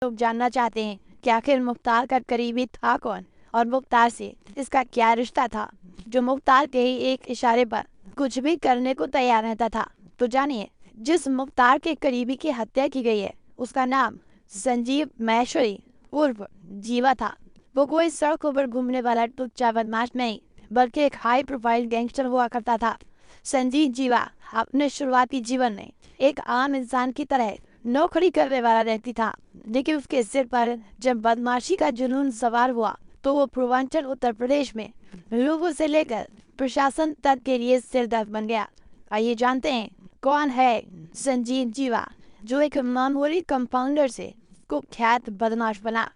लोग जानना चाहते हैं कि आखिर मुख्तार का करीबी था कौन और मुख्तार से इसका क्या रिश्ता था, जो मुख्तार के ही एक इशारे पर कुछ भी करने को तैयार रहता था। तो जानिए, जिस मुख्तार के करीबी की हत्या की गई है उसका नाम संजीव महेश्वरी उर्फ जीवा था। वो कोई सड़कों पर घूमने वाला टुच्चा बदमाश नहीं, बल्कि एक हाई प्रोफाइल गैंगस्टर हुआ करता था। संजीव जीवा अपने शुरुआती जीवन में एक आम इंसान की तरह नौकरी करने वाला व्यक्ति था, लेकिन उसके सिर पर जब बदमाशी का जुनून सवार हुआ तो वो पूर्वांचल उत्तर प्रदेश में लोगों से लेकर प्रशासन तक के लिए सिरदर्द बन गया। आइए जानते हैं कौन है संजीव जीवा, जो एक मामूली कंपाउंडर से कुख्यात बदमाश बना।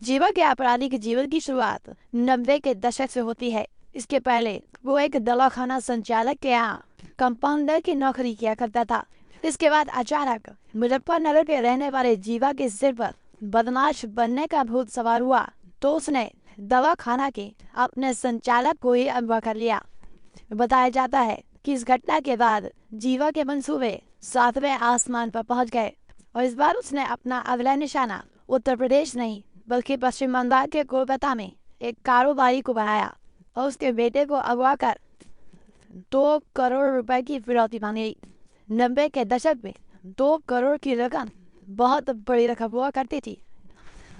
जीवा के आपराधिक जीवन की शुरुआत 90 के दशक से होती है। इसके पहले वो एक दवाखाना संचालक के यहाँ कंपाउंडर की नौकरी किया करता था। इसके बाद अचानक मुजफ्फरनगर के रहने वाले जीवा के सिर पर बदमाश बनने का भूत सवार हुआ तो उसने दवाखाना के अपने संचालक को ही अगवा कर लिया। बताया जाता है कि इस घटना के बाद जीवा के मंसूबे 7वें आसमान पर पहुंच गए और इस बार उसने अपना अगला निशाना उत्तर प्रदेश नहीं बल्कि पश्चिम बंगाल के कोलकाता में एक कारोबारी को बनाया और उसके बेटे को अगवा कर 2 करोड़ रुपए की फिरौती मांगी। 90 के दशक में 2 करोड़ की रकम बहुत बड़ी रकम हुआ करती थी।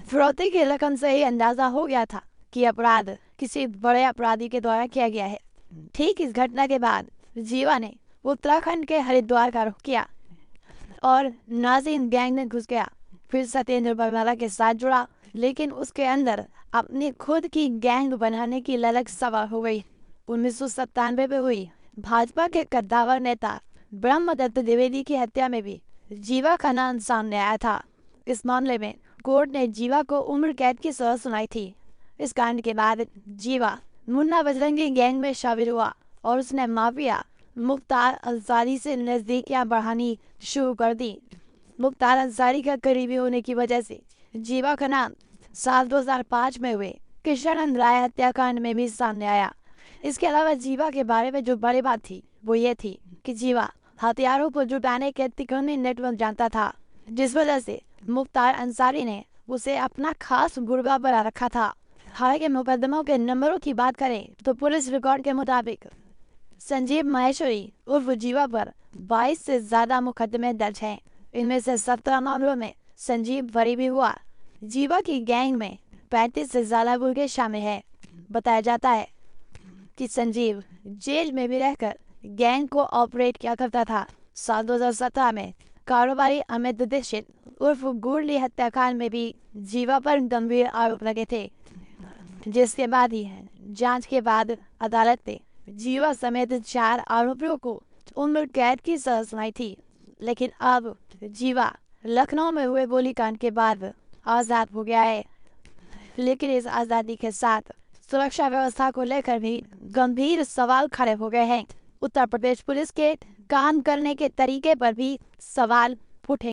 फिरौती की रकम से ही अंदाजा हो गया था कि अपराध किसी बड़े अपराधी के द्वारा किया गया है। ठीक इस घटना के बाद जीवा ने उत्तराखंड के हरिद्वार का रुख किया और नाज़िम गैंग में घुस गया। फिर सत्येंद्र बरवाला के साथ जुड़ा, लेकिन उसके अंदर अपनी खुद की गैंग बनाने की ललक सवार हो गई। 1997 में हुई भाजपा के कद्दावर नेता ब्रह्मदत्त द्विवेदी की हत्या में भी जीवा का नाम सामने आया था। इस मामले में कोर्ट ने जीवा को उम्र कैद की सजा सुनाई थी। इस कांड के बाद जीवा मुन्ना बजरंगी गैंग में शामिल हुआ और उसने माफिया मुख्तार अंसारी से नजदीकियां बढ़ानी शुरू कर दी। मुख्तार अंसारी का करीबी होने की वजह से जीवा का नाम साल 2005 में हुए किशन राय हत्याकांड में भी सामने आया। इसके अलावा जीवा के बारे में जो बड़ी बात थी वो ये थी कि जीवा हथियारों को जुटाने के तिकोने नेटवर्क जानता था, जिस वजह से मुख्तार अंसारी ने उसे अपना खास गुर्गा बना रखा था। हालांकि मुकदमों के नंबरों की बात करें तो पुलिस रिकॉर्ड के मुताबिक संजीव महेश्वरी उर्फ जीवा पर 22 से ज्यादा मुकदमे दर्ज हैं। इनमें से 17 मामलों में संजीव बरी भी हुआ। जीवा की गैंग में 35 से ज्यादा गुर्गे शामिल हैं। बताया जाता है कि संजीव जेल में भी रहकर गैंग को ऑपरेट किया करता था। साल 2017 में कारोबारी अमित दीक्षित उर्फ गुरली हत्याकांड में भी जीवा पर गंभीर आरोप लगे थे, जिसके बाद ही जांच के बाद अदालत ने जीवा समेत 4 आरोपियों को उम्र कैद की सजा सुनाई थी। लेकिन अब जीवा लखनऊ में हुए गोलीकांड के बाद आजाद हो गया है। लेकिन इस आजादी के साथ सुरक्षा व्यवस्था को लेकर भी गंभीर सवाल खड़े हो गए हैं। उत्तर प्रदेश पुलिस के काम करने के तरीके पर भी सवाल उठे।